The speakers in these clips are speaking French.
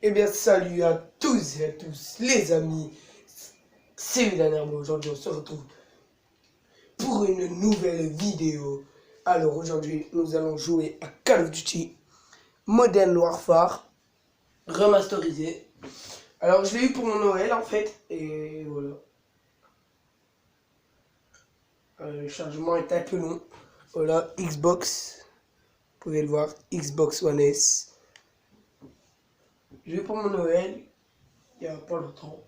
Eh bien, salut à tous et à tous, les amis. C'est Vilanerbe. Aujourd'hui, on se retrouve pour une nouvelle vidéo. Alors, aujourd'hui, nous allons jouer à Call of Duty Modern Warfare remasterisé. Alors, je l'ai eu pour mon Noël en fait, et voilà. Le chargement est un peu long. Voilà, Xbox, vous pouvez le voir, Xbox One S. Je l'ai eu pour mon Noël, il n'y a pas longtemps.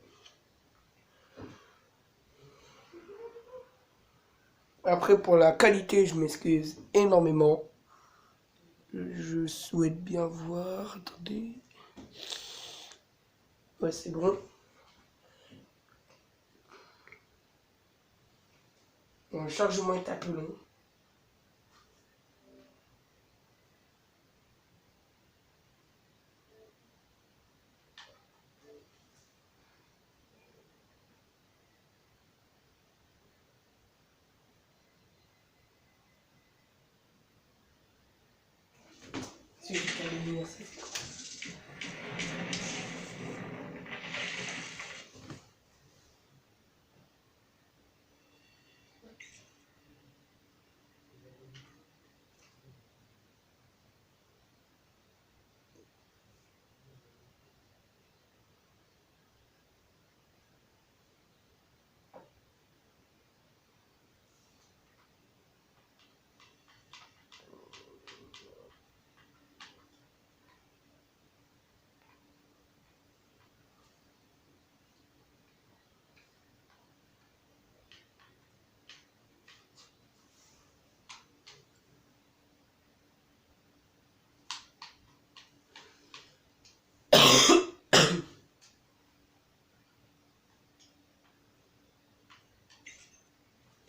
Après, pour la qualité, je m'excuse énormément. Je souhaite bien voir. Attendez. Ouais, c'est bon. Bon, le chargement est un peu long. Si je peux aller merci.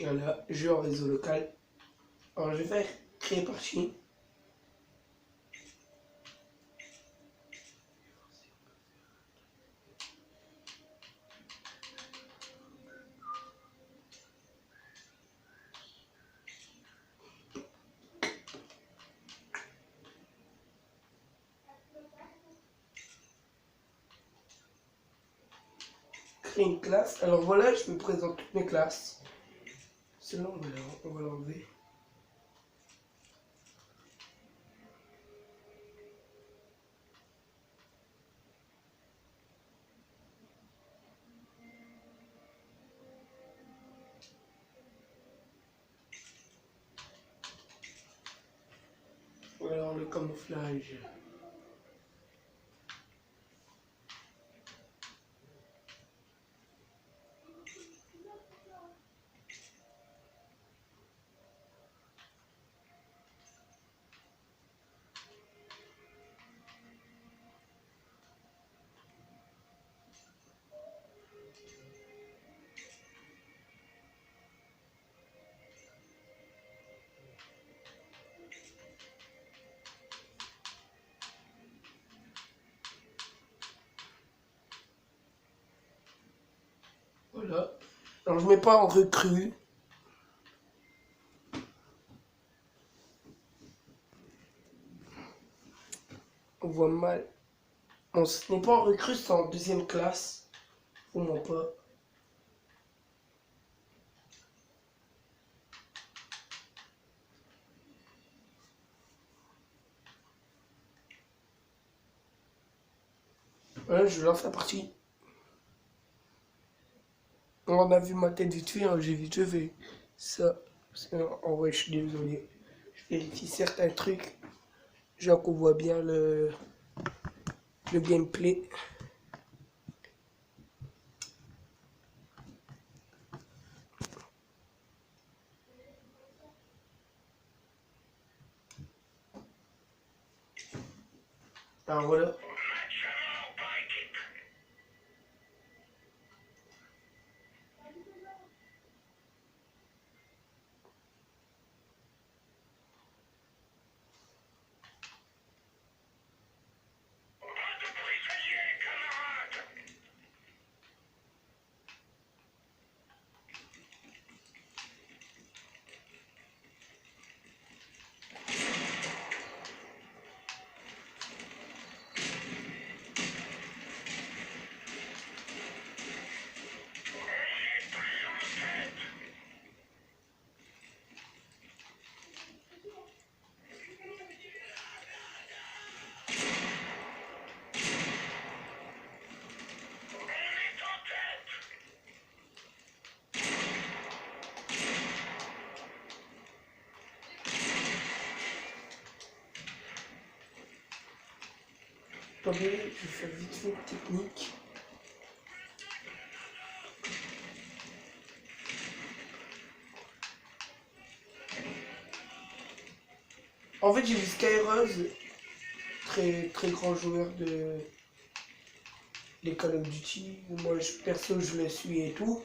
Voilà, jeu en réseau local. Alors, je vais faire créer partie. Créer une classe. Alors voilà, je me présente toutes mes classes. Celle-là, on va l'enlever. Alors, le camouflage. Voilà. Alors, je mets pas en recrue. On voit mal. Bon, ce n'est pas en recrue, c'est en deuxième classe. Au moins pas. Voilà, je lance la partie. On a vu ma tête vite fait, hein, j'ai vite fait ça. Parce qu'en vrai, je suis désolé. Je vérifie certains trucs. Genre qu'on voit bien le gameplay. Alors voilà. Attendez, je vais faire vite fait une technique. En fait, j'ai vu Skyrose, très grand joueur des Call of Duty. Moi, perso, je le suis et tout.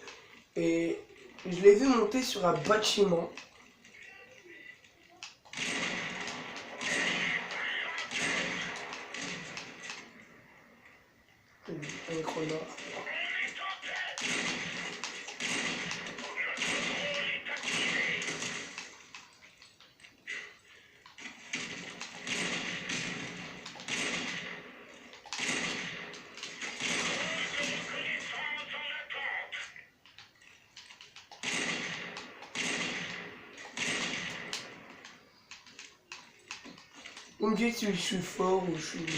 Et je l'ai vu monter sur un bâtiment. Un grenard. Vous me dites si je suis fort ou je suis nul.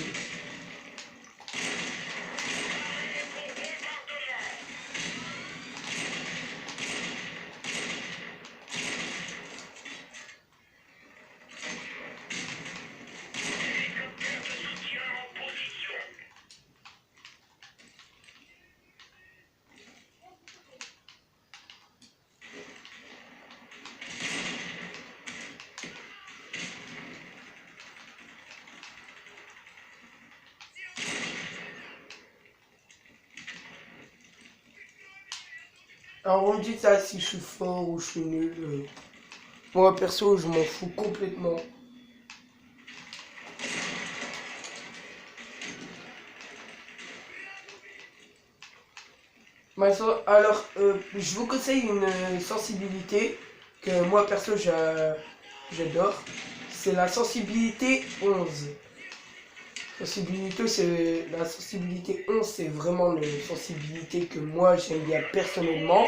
Alors vous me dites ça si je suis fort ou je suis nul. Moi perso je m'en fous complètement. Alors je vous conseille une sensibilité que moi perso j'adore. C'est la sensibilité 11. La sensibilité 11, c'est vraiment une sensibilité que moi j'aime bien personnellement.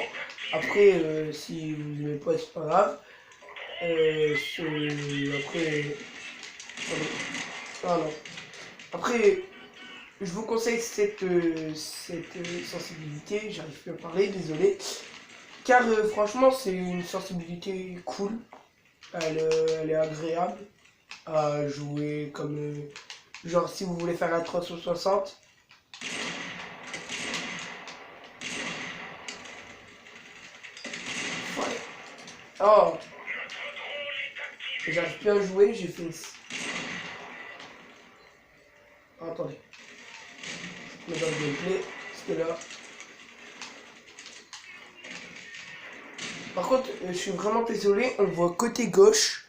Après, si vous n'aimez pas, c'est pas grave. Après, non. Après, je vous conseille cette sensibilité. J'arrive plus à parler, désolé. Car franchement, c'est une sensibilité cool. Elle est agréable à jouer comme. Genre si vous voulez faire un 360. Ouais. Oh. J'arrive plus à jouer, j'ai fait une... Oh, attendez. Je mets dans le gameplay, parce que là... Par contre, je suis vraiment désolé, on voit côté gauche.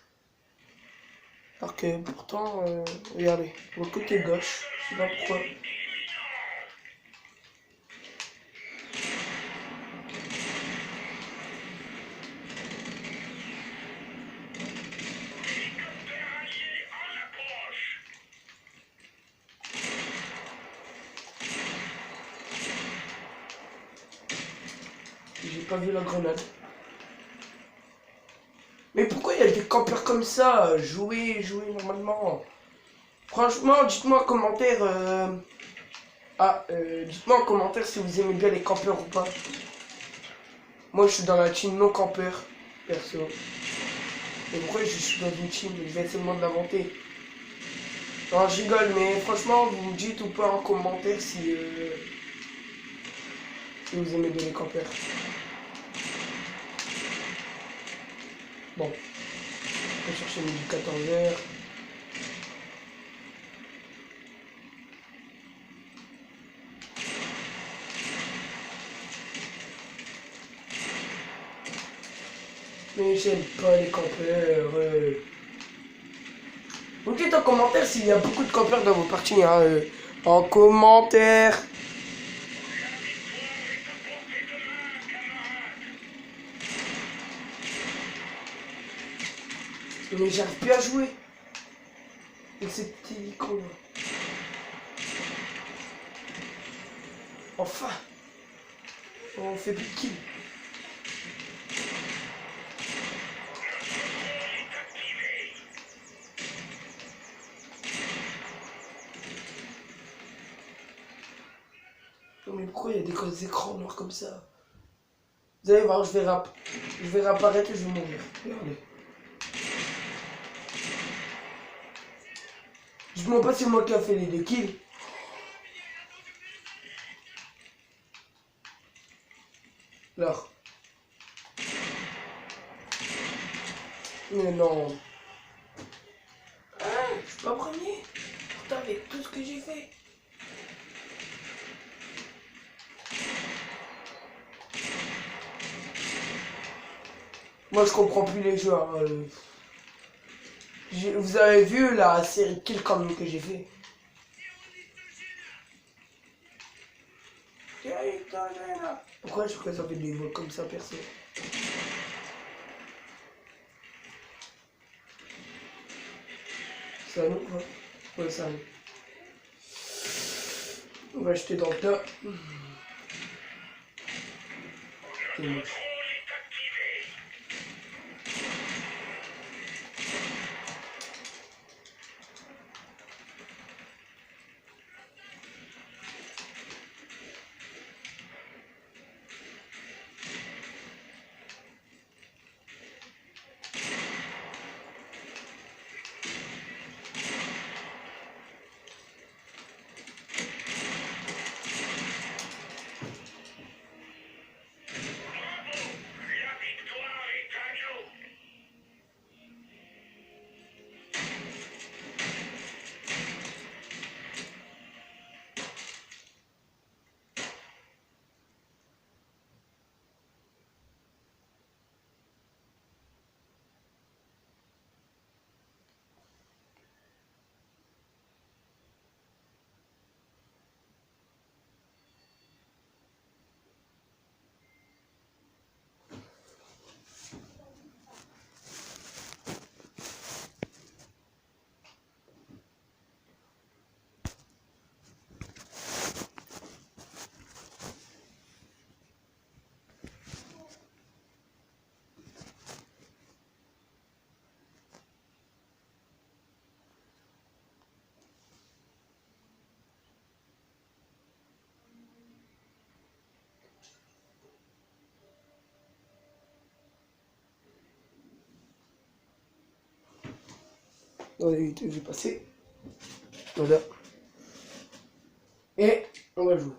Alors que pourtant, regardez, on voit côté gauche, je sais pas pourquoi. J'ai pas vu la grenade. Mais pourquoi il y a des campeurs comme ça? Jouer normalement. Franchement, dites-moi en commentaire. Dites-moi en commentaire si vous aimez bien les campeurs ou pas. Moi, je suis dans la team non campeur, perso. Et pourquoi je suis dans une team? Je vais essayer de l'inventer. Non, je rigole, mais franchement, vous me dites ou pas en commentaire si vous aimez bien les campeurs. Bon, je vais chercher midi 14h. Mais j'aime pas les campeurs. Vous dites en commentaire s'il y a beaucoup de campeurs dans vos parties. Hein, en commentaire. Mais j'arrive plus à jouer. Et c'est petit micro là. Enfin. On fait plus de kills. Mais pourquoi il y a des gros écrans noirs comme ça? Vous allez voir, je vais réapparaître et je vais mourir. Regardez. Dites-moi pas c'est moi qui a fait les 2 kills. Alors. Mais non. Ah, je suis pas premier. Pourtant, avec tout ce que j'ai fait. Moi, je comprends plus les jeux. Hein. Vous avez vu la série Kill Cam que j'ai fait? Pourquoi je présente des voix comme ça, perso? Ça nous quoi? Ouais, ça nous. On va jeter dans le tas. C'est moche. Je vais passer. Voilà. Et on va jouer.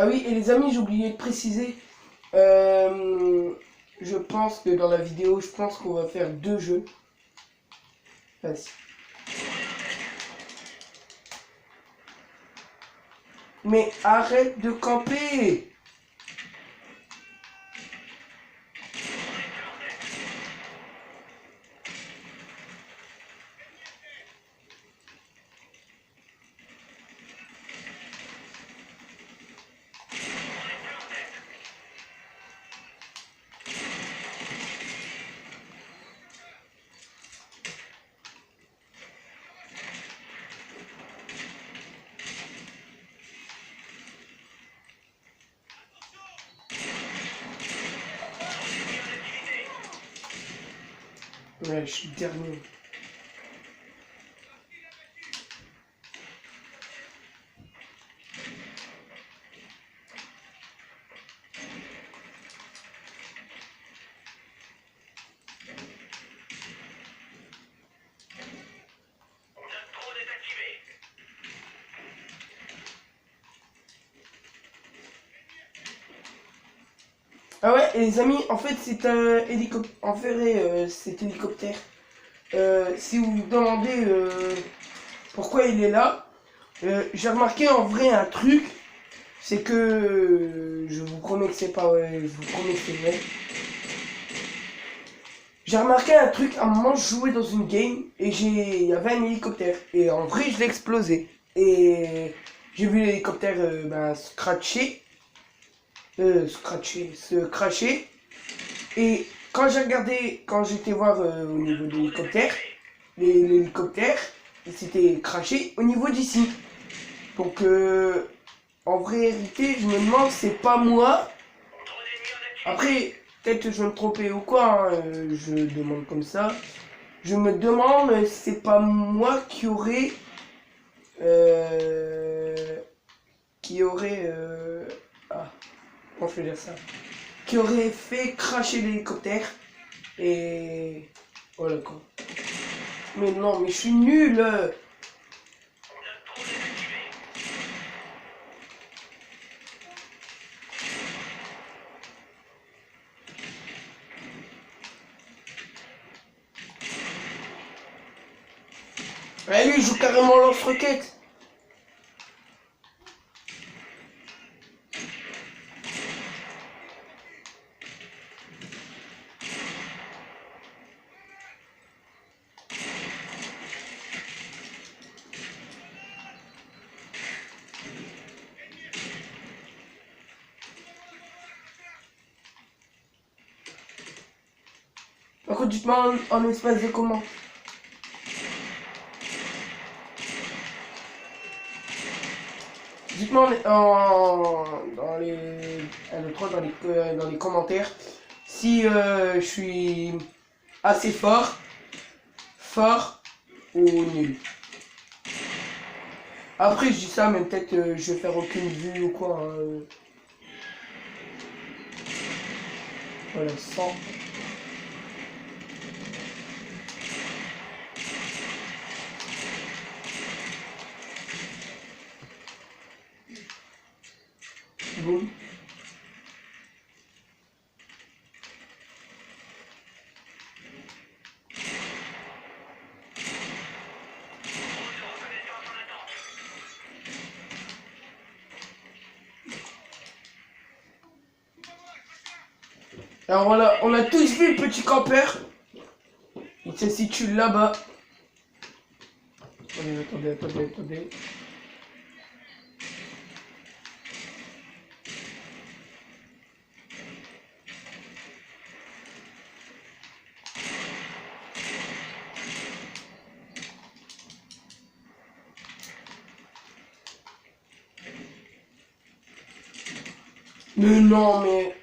Ah oui, et les amis, j'ai oublié de préciser. Je pense que dans la vidéo, je pense qu'on va faire 2 jeux. Vas-y. Mais arrête de camper! Ouais, je suis dernier. Ah ouais, et les amis, en fait, c'est un hélicoptère. En vrai, cet hélicoptère. Si vous vous demandez pourquoi il est là, j'ai remarqué en vrai un truc. C'est que je vous promets que c'est pas vrai, je vous promets que c'est vrai. J'ai remarqué un truc, à un moment je jouais dans une game et il y avait un hélicoptère. Et en vrai je l'ai explosé. Et j'ai vu l'hélicoptère se cracher. Et quand j'ai regardé, quand j'étais voir au niveau de l'hélicoptère, l'hélicoptère, il s'était craché au niveau d'ici. Donc en vérité, je me demande, c'est pas moi. Après, peut-être que je vais me tromper ou quoi, hein, je demande comme ça. Je me demande si c'est pas moi qui aurait... ah, comment je vais dire ça? Qui aurait fait cracher l'hélicoptère. Et... voilà quoi. Mais non, mais je suis nul. Ah, lui, il joue carrément lance-roquette. Par contre, dites-moi en espace de comment. Dites-moi dans les commentaires si je suis assez fort ou nul. Après, je dis ça, mais peut-être je vais faire aucune vue ou quoi. Hein. Voilà, 100. Boum. Alors voilà, on a tous vu le petit campeur. Il se situe là-bas. Attendez. Mais non, mais...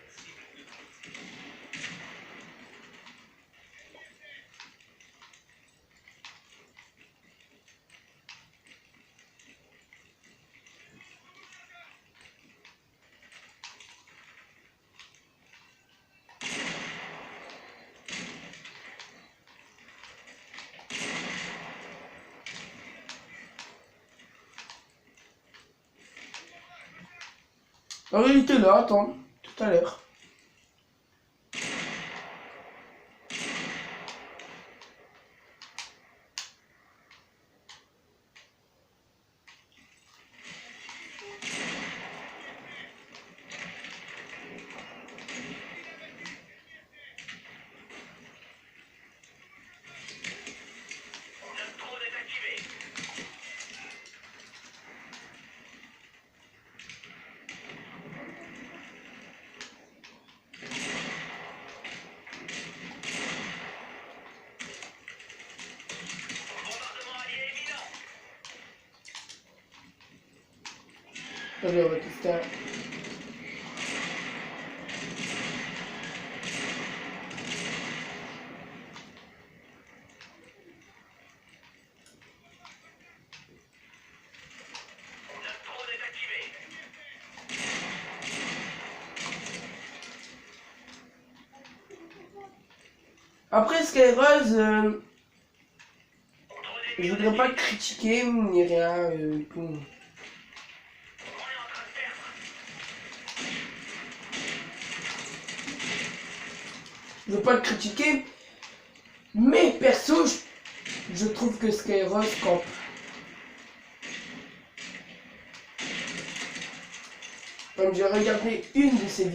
En réalité là, attends, tout à l'heure. Allez, on va tester un... Après Skyrose, je voudrais pas critiquer ni rien tout. Je veux pas le critiquer, mais perso, je trouve que Skyrose campe. Comme j'ai regardé une de ses vidéos.